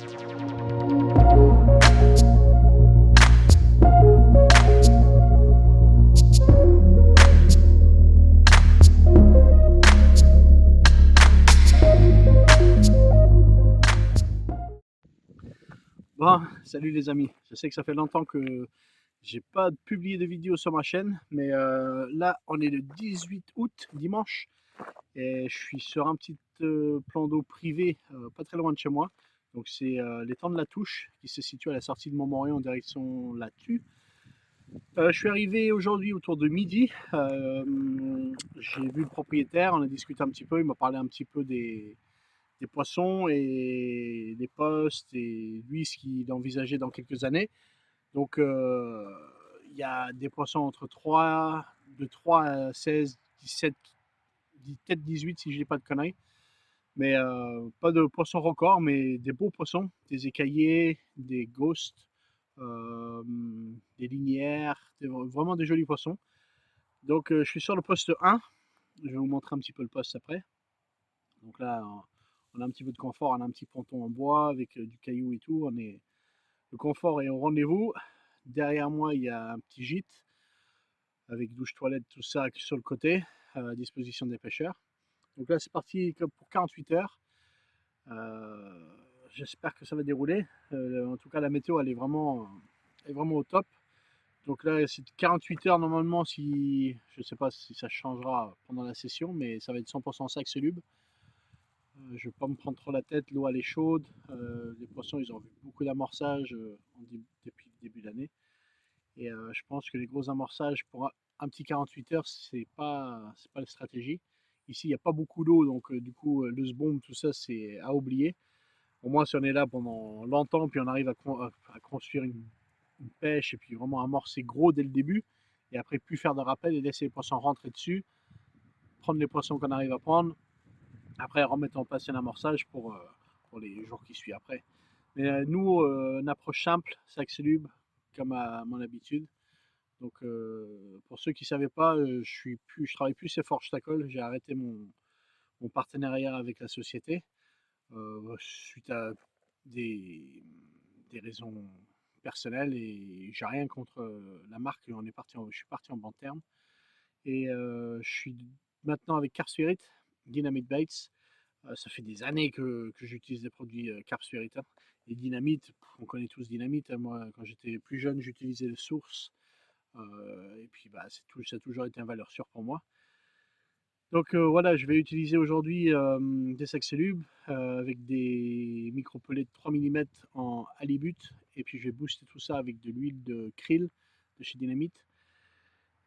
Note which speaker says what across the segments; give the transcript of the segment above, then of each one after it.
Speaker 1: Bon, salut les amis. Je sais que ça fait longtemps que j'ai pas publié de vidéo sur ma chaîne, mais là on est le 18 août, dimanche, et je suis sur un petit plan d'eau privé, pas très loin de chez moi. Donc c'est l'étang de la Touche qui se situe à la sortie de Montmorillon en direction là-dessus. Je suis arrivé aujourd'hui autour de midi. J'ai vu le propriétaire, on a discuté un petit peu, il m'a parlé un petit peu des poissons et des postes et lui ce qu'il envisageait dans quelques années. Donc il y a des poissons entre de 3 à 16, 17, peut-être 18 si je dis pas de conneries. Mais pas de poissons records, mais des beaux poissons, des écaillés, des ghosts, euh, des linières, vraiment des jolis poissons. Donc je suis sur le poste 1, je vais vous montrer un petit peu le poste après. Donc là, on a un petit peu de confort, on a un petit ponton en bois avec du caillou et tout. Le confort est au rendez-vous. Derrière moi, il y a un petit gîte avec douche, toilette, tout ça sur le côté, à disposition des pêcheurs. Donc là, c'est parti pour 48 heures. Euh, J'espère que ça va dérouler. En tout cas, la météo, elle est vraiment au top. Donc là, c'est 48 heures normalement. Si, je ne sais pas si ça changera pendant la session, mais ça va être 100% sac solube. Je ne vais pas me prendre trop la tête, l'eau elle est chaude. Les poissons ils ont vu beaucoup d'amorçage depuis le début de l'année. Et je pense que les gros amorçages pour un petit 48 heures, c'est pas la stratégie. Ici, il n'y a pas beaucoup d'eau, donc du coup, le sbombe, tout ça, c'est à oublier. Au moins, si on est là pendant longtemps, puis on arrive à construire une pêche et puis vraiment amorcer gros dès le début, et après plus faire de rappel et laisser les poissons rentrer dessus, prendre les poissons qu'on arrive à prendre, après remettre en place un amorçage pour les jours qui suivent après. Mais nous, une approche simple, sac solube, comme à mon habitude. Donc, pour ceux qui ne savaient pas, je travaille plus chez Forge Tackle. J'ai arrêté mon partenariat avec la société suite à des, des raisons personnelles et j'ai rien contre la marque. Je suis parti en bon terme et je suis maintenant avec Carp Spirit, Dynamite Baits. Ça fait des années que j'utilise des produits Carp Spirit, hein. Et Dynamite, on connaît tous Dynamite, hein. Moi, quand j'étais plus jeune, j'utilisais le Source. Et puis, bah, ça a toujours été un valeur sûre pour moi. Donc voilà, je vais utiliser aujourd'hui des sacs solubes avec des micropelés de 3 mm en halibut. Et puis je vais booster tout ça avec de l'huile de krill de chez Dynamite.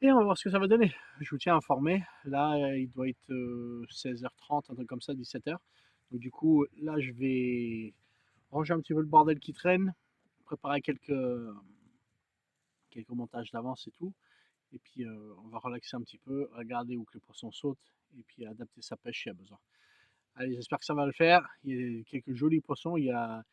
Speaker 1: Et on va voir ce que ça va donner. Je vous tiens informé. Là, il doit être 16h30, un truc comme ça, 17h. Donc du coup, là, je vais ranger un petit peu le bordel qui traîne, préparer quelques montages d'avance et tout. Et puis on va relaxer un petit peu, regarder où que le poisson saute et puis adapter sa pêche s'il y a besoin. Allez, j'espère que ça va le faire. Il y a quelques jolis poissons. Il y a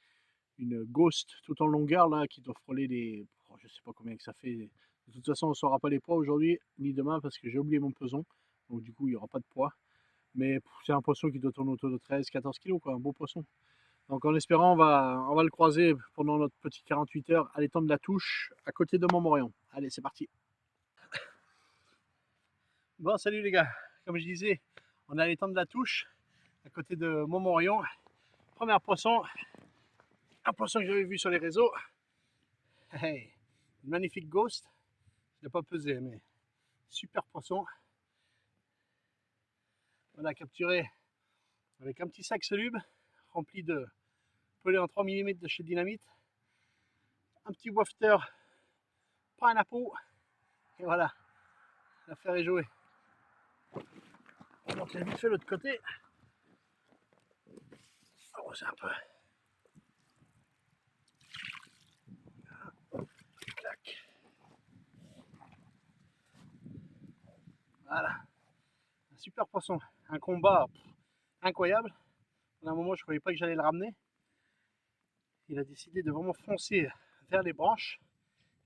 Speaker 1: une ghost tout en longueur là qui doit frôler les. Oh, je sais pas combien que ça fait. De toute façon, on ne saura pas les poids aujourd'hui ni demain parce que j'ai oublié mon peson. Donc du coup, il n'y aura pas de poids. Mais c'est un poisson qui doit tourner autour de 13-14 kg, quoi, un beau poisson. Donc en espérant, on va le croiser pendant notre petit 48 heures à l'étang de la Touche, à côté de Montmorillon. Allez, c'est parti. Bon, salut les gars. Comme je disais, on a l'étang de la Touche, à côté de Montmorillon. Premier poisson, un poisson que j'avais vu sur les réseaux. Hey, une magnifique ghost. Je l'ai pas pesé, mais super poisson. On l'a capturé avec un petit sac solube rempli de pelé en 3 mm de chez Dynamite. Un petit wafter pineapple. Et voilà, l'affaire est jouée. On monte vite fait l'autre côté. Oh, c'est un peu. Clac. Voilà, un super poisson. Un combat incroyable. À un moment, je ne croyais pas que j'allais le ramener. Il a décidé de vraiment foncer vers les branches.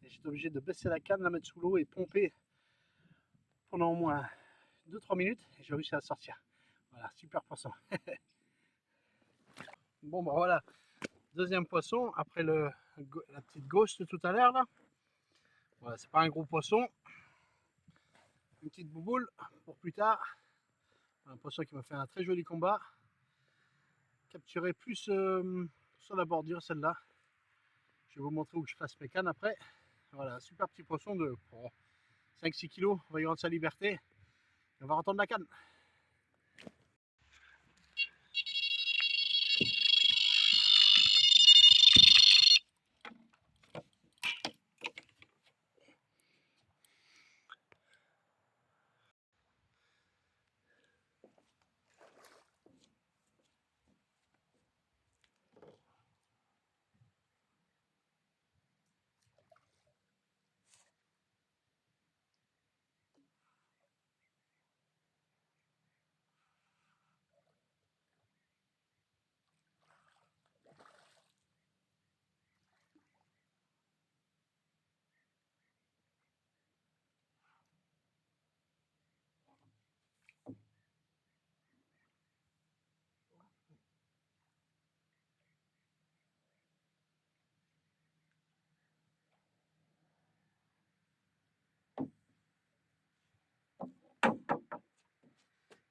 Speaker 1: Et j'étais obligé de baisser la canne, la mettre sous l'eau et pomper pendant au moins 2-3 minutes. Et j'ai réussi à sortir. Voilà, super poisson. Bon, bah voilà, Deuxième poisson, après la petite ghost tout à l'heure là. Voilà, c'est pas un gros poisson. Une petite bouboule pour plus tard. Un poisson qui m'a fait un très joli combat. Capturé plus sur la bordure celle-là. Je vais vous montrer où je place mes cannes après. Voilà, super petit poisson de 5-6 kg. On va y rendre sa liberté. Et on va retendre la canne.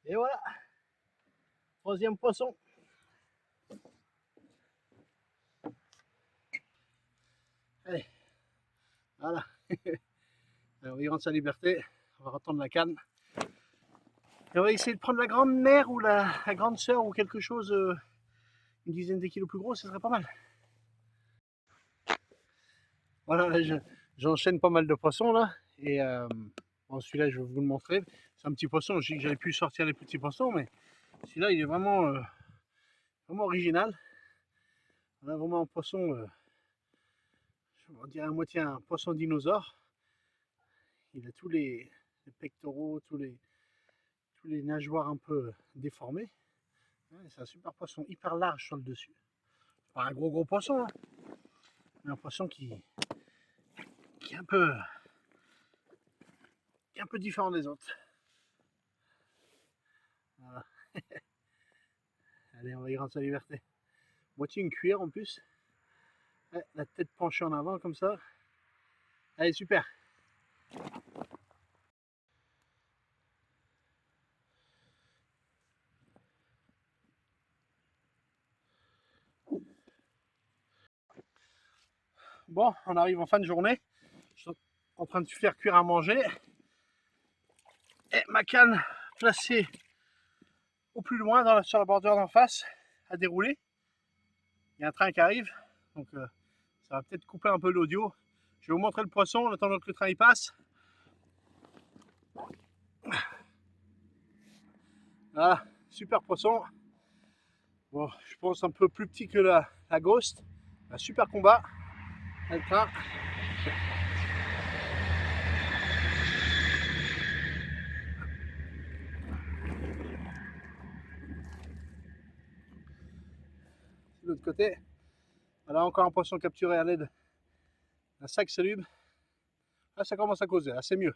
Speaker 1: Et voilà, troisième poisson. Allez, voilà. On va y rendre sa liberté. On va retendre la canne. Et on va essayer de prendre la grande mère ou la grande sœur ou quelque chose, une dizaine de kilos plus gros, ce serait pas mal. Voilà, j'enchaîne pas mal de poissons là. Et bon, celui-là, je vais vous le montrer. C'est un petit poisson. Je dis que j'avais pu sortir les petits poissons, mais celui-là, il est vraiment, vraiment original. On a vraiment un poisson, on dirait à moitié un poisson dinosaure. Il a tous les pectoraux, tous les nageoires un peu déformées. Ouais, c'est un super poisson, hyper large sur le dessus. C'est pas un gros poisson, hein, mais un poisson qui est un peu différent des autres. Voilà. Allez, on va y rendre sa liberté. Moitié une cuillère en plus. Ouais, la tête penchée en avant comme ça. Allez, super. Bon, on arrive en fin de journée. Je suis en train de faire cuire à manger. Et ma canne placée au plus loin sur la bordure d'en face à dérouler. Il y a un train qui arrive, donc ça va peut-être couper un peu l'audio. Je vais vous montrer le poisson en attendant que le train y passe. Voilà, super poisson. Bon, je pense un peu plus petit que la Ghost. Un super combat. Le train. De l'autre côté. Voilà, encore un poisson capturé à l'aide d'un sac soluble. Là, ça commence à causer, là, c'est mieux.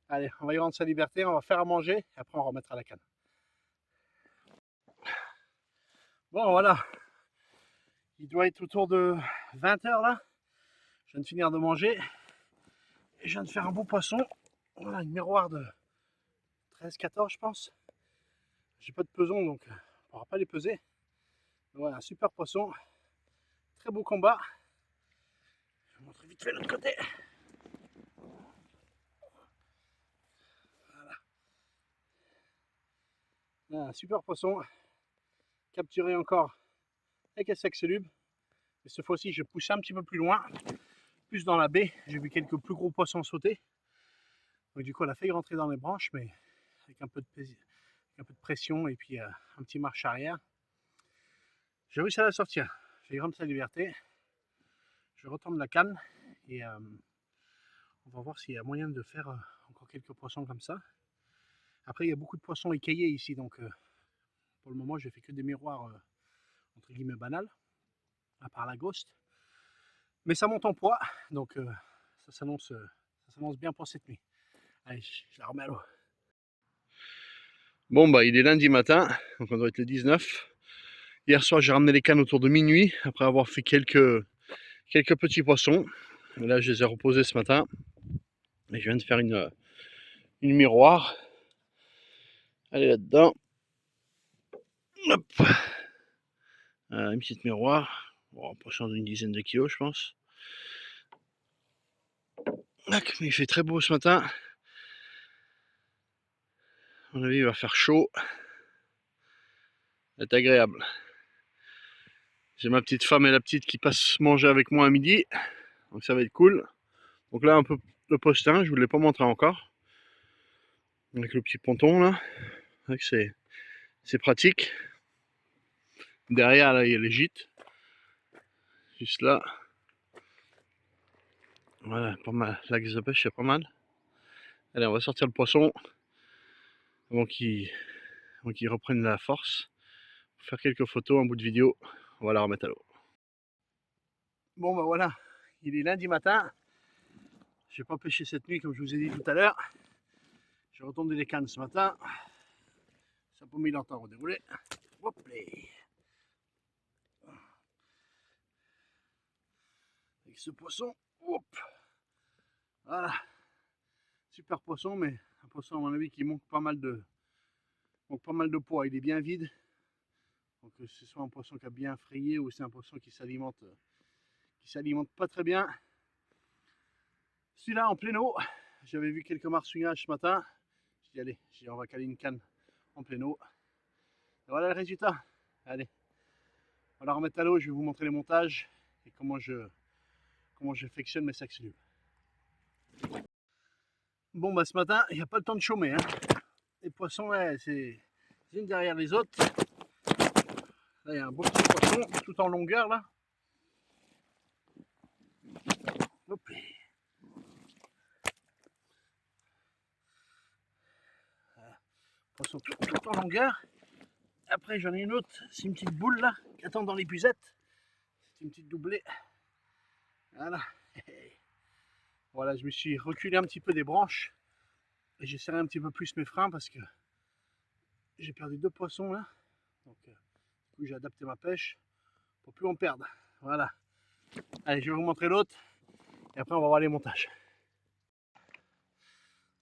Speaker 1: Allez, on va y rendre sa liberté, on va faire à manger, et après on remettra la canne. Bon, voilà. Il doit être autour de 20 h là. Je viens de finir de manger. Et je viens de faire un beau poisson. Voilà, un miroir de 13-14, je pense. J'ai pas de peson, donc on ne pourra pas les peser. Voilà, un super poisson. Très beau combat. Je vais vous montrer vite fait l'autre côté. Voilà, un super poisson. Capturé encore avec un sac soluble. Et cette fois-ci, je pousse un petit peu plus loin. Plus dans la baie. J'ai vu quelques plus gros poissons sauter. Donc du coup, elle a failli rentrer dans les branches, mais avec un peu de pression et puis un petit marche arrière. J'ai réussi à la sortir. Je vais rendre sa liberté. Je retourne la canne et on va voir s'il y a moyen de faire encore quelques poissons comme ça. Après, il y a beaucoup de poissons écaillés ici, donc pour le moment, j'ai fait que des miroirs entre guillemets banals, à part la Ghost. Mais ça monte en poids, donc ça s'annonce bien pour cette nuit. Allez, je la remets à l'eau. Bon, bah, il est lundi matin, donc on doit être le 19. Hier soir, j'ai ramené les cannes autour de minuit, après avoir fait quelques petits poissons. Et là, je les ai reposés ce matin. Et je viens de faire une miroir. Elle est là-dedans. Hop. Une petite miroir. Bon, poisson d'une dizaine de kilos, je pense. Mais il fait très beau ce matin. À mon avis, il va faire chaud. C'est agréable. J'ai ma petite femme et la petite qui passent manger avec moi à midi. Donc ça va être cool. Donc là, un peu le postin, je ne vous l'ai pas montré encore. Avec le petit ponton là. C'est pratique. Derrière, là, il y a les gîtes. Juste là. Voilà, pas mal. L'axe de pêche, c'est pas mal. Allez, on va sortir le poisson avant qu'il reprenne la force. Faire quelques photos, un bout de vidéo. On va la remettre à l'eau. Bon, ben voilà. Il est lundi matin. Je n'ai pas pêché cette nuit, comme je vous ai dit tout à l'heure. J'ai retourné les cannes ce matin. Ça n'a pas mis longtemps à redérouler. Hop là. Avec ce poisson, hop. Voilà. Super poisson, mais un poisson à mon avis qui manque pas mal de poids. Il est bien vide. Donc que ce soit un poisson qui a bien frayé ou c'est un poisson qui s'alimente pas très bien. Celui-là en plein eau. J'avais vu quelques marsouinages ce matin. J'ai dit allez, on va caler une canne en plein eau. Et voilà le résultat. Allez, on va la remettre à l'eau. Je vais vous montrer les montages et comment j'affectionne mes sacs solubles. Bon, bah ce matin, il n'y a pas le temps de chômer. Hein. Les poissons, ouais, c'est une derrière les autres. Là, il y a un beau petit poisson, tout en longueur, là. Hop. Poisson tout en longueur. Après, j'en ai une autre, c'est une petite boule, là, qui attend dans l'épuisette. C'est une petite doublée. Voilà. Voilà, je me suis reculé un petit peu des branches. Et j'ai serré un petit peu plus mes freins parce que j'ai perdu 2 poissons, là. Donc, du coup, j'ai adapté ma pêche pour plus en perdre. Voilà. Allez, je vais vous montrer l'autre. Et après, on va voir les montages.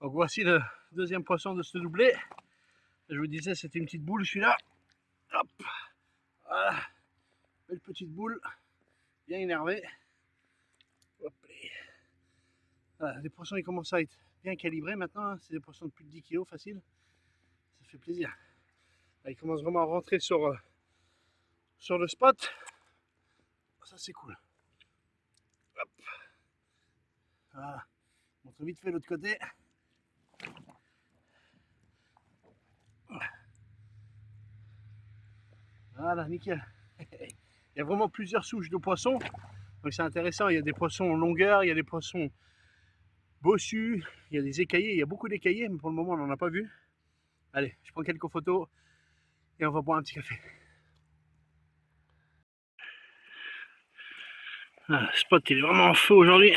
Speaker 1: Donc, voici le deuxième poisson de ce doublé. Je vous disais, c'était une petite boule, celui-là. Hop. Voilà. Belle petite boule. Bien énervée. Hop. Voilà, les poissons, ils commencent à être bien calibrés maintenant. Hein. C'est des poissons de plus de 10 kg facile. Ça fait plaisir. Là, ils commencent vraiment à rentrer sur le spot. Ça, c'est cool. Hop. Voilà. Je montre vite fait l'autre côté. Voilà, nickel. Il y a vraiment plusieurs souches de poissons. Donc c'est intéressant. Il y a des poissons en longueur, il y a des poissons bossus, il y a des écaillés. Il y a beaucoup d'écaillés, mais pour le moment, on n'en a pas vu. Allez, je prends quelques photos et on va boire un petit café. Ah, le spot, il est vraiment en feu aujourd'hui.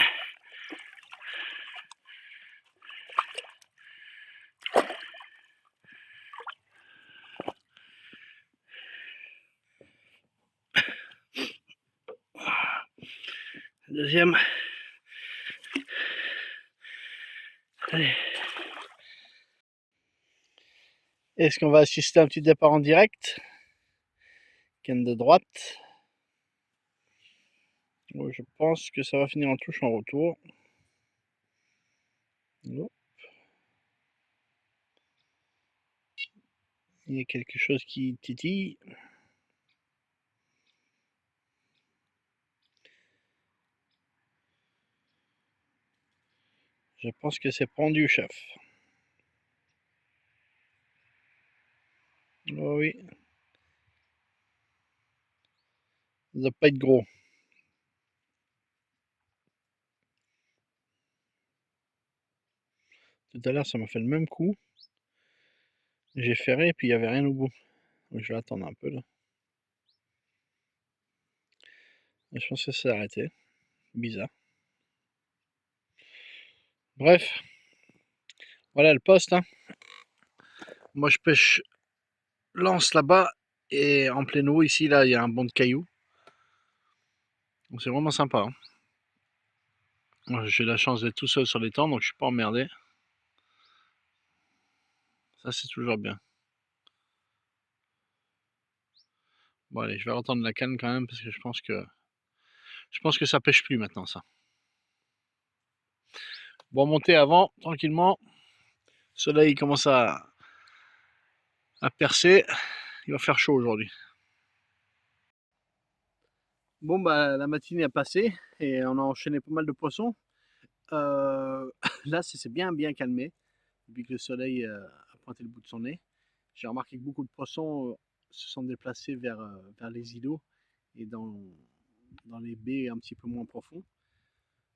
Speaker 1: Deuxième. Allez. Est-ce qu'on va assister à un petit départ en direct? Canne de droite. Je pense que ça va finir en touche en retour. Il y a quelque chose qui titille. Je pense que c'est pendu, chef. Oh oui. Ça doit pas être gros. Tout à l'heure, ça m'a fait le même coup. J'ai ferré et puis il n'y avait rien au bout. Donc je vais attendre un peu là. Et je pense que ça s'est arrêté. Bizarre. Bref. Voilà le poste. Hein. Moi je pêche lance là-bas Et en pleine eau, ici, là, il y a un banc de cailloux. Donc c'est vraiment sympa. Hein. Moi, j'ai la chance d'être tout seul sur l'étang, donc je suis pas emmerdé. Ça, c'est toujours bien. Bon, allez, je vais retendre la canne quand même, parce que je pense que ça pêche plus maintenant, ça. Bon, monter avant, tranquillement. Le soleil commence à percer. Il va faire chaud aujourd'hui. Bon, bah, la matinée a passé et on a enchaîné pas mal de poissons. Là, c'est bien calmé depuis que le soleil a pointé le bout de son nez. J'ai remarqué que beaucoup de poissons se sont déplacés vers les îlots et dans les baies un petit peu moins profonds.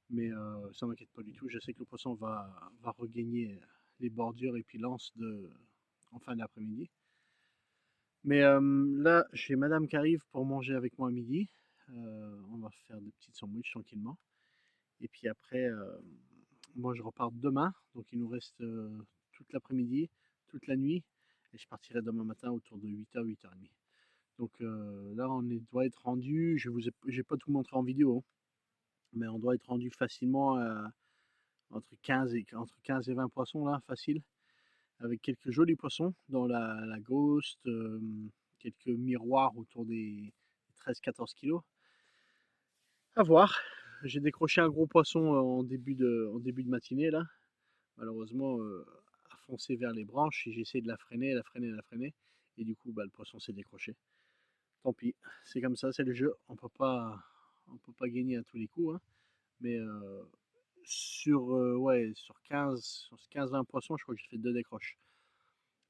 Speaker 1: Mais ça m'inquiète pas du tout. Je sais que le poisson va regagner les bordures et puis l'anse en fin d'après-midi. Mais là, j'ai madame qui arrive pour manger avec moi à midi. On va faire des petites sandwichs tranquillement. Et puis après, moi je repars demain. Donc il nous reste toute l'après-midi, toute la nuit. Et je partirai demain matin autour de 8h, 8h30. Donc là, doit être rendu. J'ai pas tout montré en vidéo, hein, mais on doit être rendu facilement entre 15 et 20 poissons là, facile. Avec quelques jolis poissons dans la ghost, quelques miroirs autour des 13-14 kilos. À voir. J'ai décroché un gros poisson en début de matinée là. Malheureusement, a foncé vers les branches et j'ai essayé de la freiner, la freiner. Et du coup, bah, le poisson s'est décroché. Tant pis, c'est comme ça, c'est le jeu. On peut pas gagner à tous les coups. Hein. Mais sur 15-20 poissons, je crois que j'ai fait 2 décroches.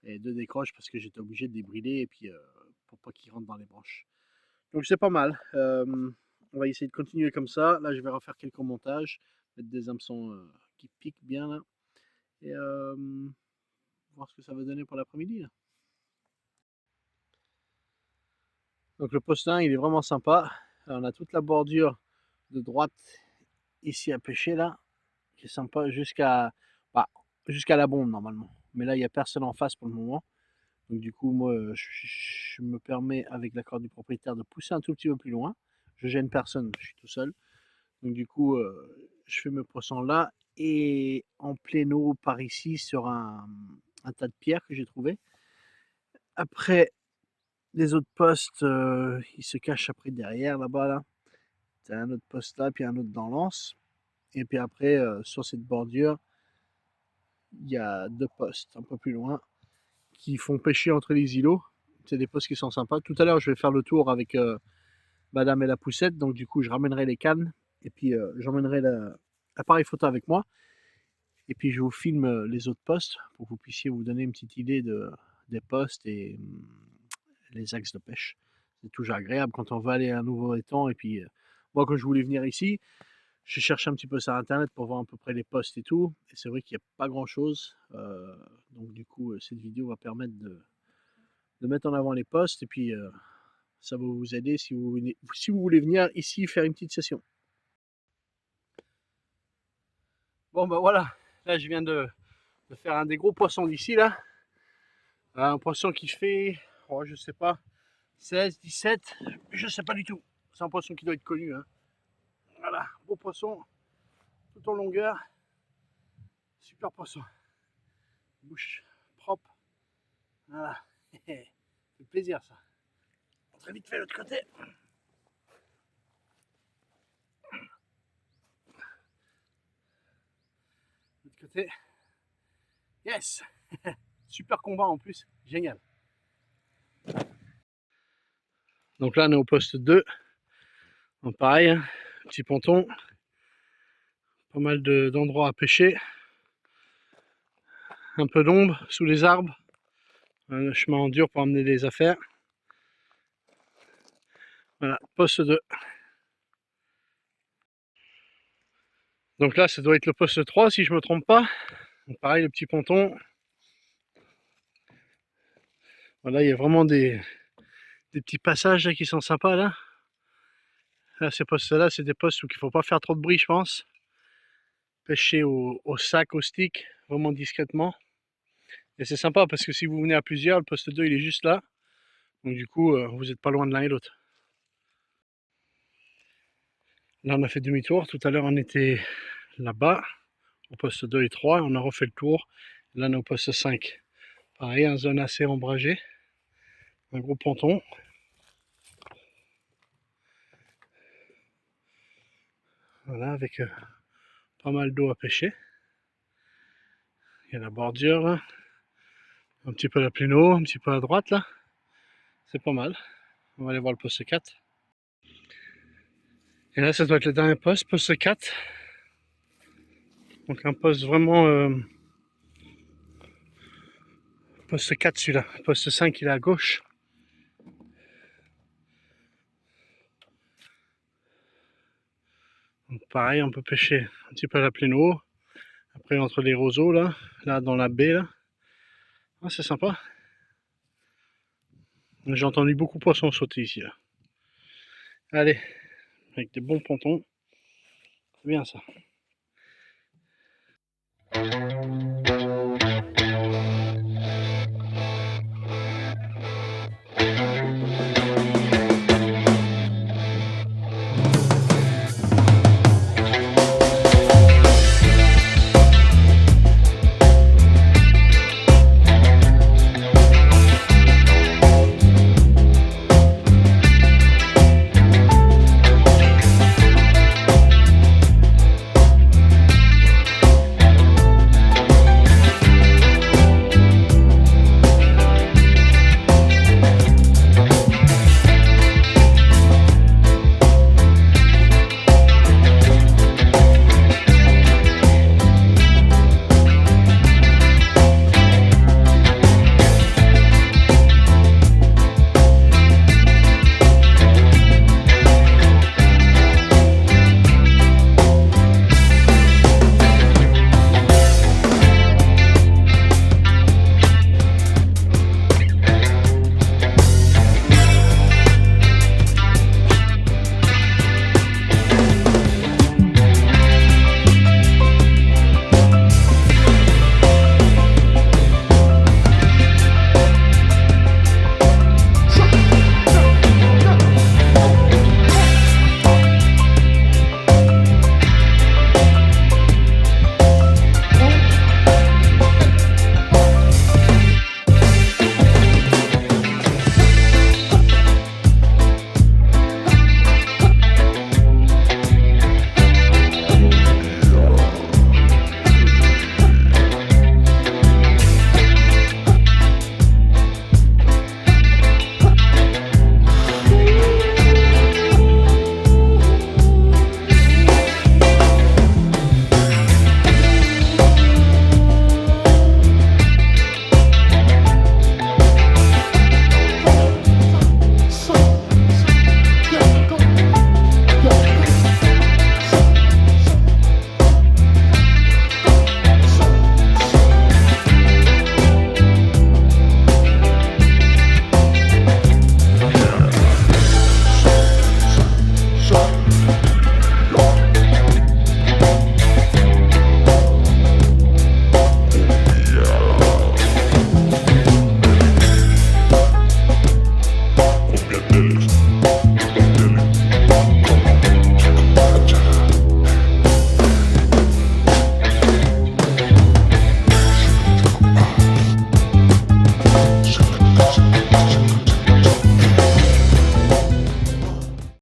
Speaker 1: Et 2 décroches parce que j'étais obligé de débrider et puis pour pas qu'ils rentrent dans les branches. Donc c'est pas mal. On va essayer de continuer comme ça. Là, je vais refaire quelques montages, mettre des hameçons qui piquent bien là. Et voir ce que ça va donner pour l'après-midi. Donc le poste 1, il est vraiment sympa. Alors, on a toute la bordure de droite ici à pêcher là, qui est sympa bah, jusqu'à la bombe normalement. Mais là, il n'y a personne en face pour le moment. Donc du coup, moi, je me permets, avec l'accord du propriétaire, de pousser un tout petit peu plus loin. Je gêne personne, je suis tout seul. Donc du coup, je fais mes poissons là et en pleine eau par ici sur un tas de pierres que j'ai trouvé. Après, les autres postes, ils se cachent après derrière là-bas là. T'as un autre poste là, puis un autre dans l'anse. Et puis après, sur cette bordure, il y a 2 postes un peu plus loin qui font pêcher entre les îlots. C'est des postes qui sont sympas. Tout à l'heure, je vais faire le tour avec madame et la poussette. Donc du coup, je ramènerai les cannes et puis j'emmènerai l'appareil photo avec moi. Et puis je vous filme les autres postes pour que vous puissiez vous donner une petite idée des postes et les axes de pêche. C'est toujours agréable quand on va aller à un nouveau étang. Et puis moi, quand je voulais venir ici, je cherche un petit peu sur internet pour voir à peu près les postes et tout. Et c'est vrai qu'il n'y a pas grand chose. Donc du coup, cette vidéo va permettre de mettre en avant les postes. Et puis ça va vous aider si vous voulez venir ici faire une petite session. Bon bah voilà, là je viens de faire un des gros poissons d'ici là. Un poisson qui fait, oh, je sais pas, 16, 17, je sais pas du tout. C'est un poisson qui doit être connu. Hein. Voilà, beau poisson, tout en longueur. Super poisson. Bouche propre. Voilà. C'est plaisir ça. On très vite fait l'autre côté. L'autre côté. Yes. Super combat en plus. Génial. Donc là on est au poste 2. Donc pareil, hein, petit ponton. Pas mal d'endroits à pêcher. Un peu d'ombre sous les arbres. Un chemin en dur pour amener des affaires. Voilà, poste 2. Donc là, ça doit être le poste 3 si je ne me trompe pas. Donc pareil, le petit ponton. Voilà, il y a vraiment des petits passages là, qui sont sympas là. Là, ces postes-là, c'est des postes où il ne faut pas faire trop de bruit, je pense. Pêcher au sac, au stick, vraiment discrètement. Et c'est sympa parce que si vous venez à plusieurs, le poste 2 il est juste là. Donc du coup, vous n'êtes pas loin de l'un et l'autre. Là, on a fait demi-tour. Tout à l'heure, on était là-bas, au poste 2 et 3. On a refait le tour. Là, on est au poste 5. Pareil, en zone assez ombragée. Un gros ponton. Voilà, avec pas mal d'eau à pêcher. Il y a la bordure là. Un petit peu la pléno, un petit peu à droite là. C'est pas mal. On va aller voir le poste 4. Et là, ça doit être le dernier poste, poste 4. Donc un poste vraiment... poste 4 celui-là. Poste 5 il est à gauche. Donc pareil, on peut pêcher un petit peu à la pléno. Après entre les roseaux là dans la baie là. Ah, c'est sympa. J'ai entendu beaucoup de poissons sauter ici là. Allez, avec des bons pontons. C'est bien ça.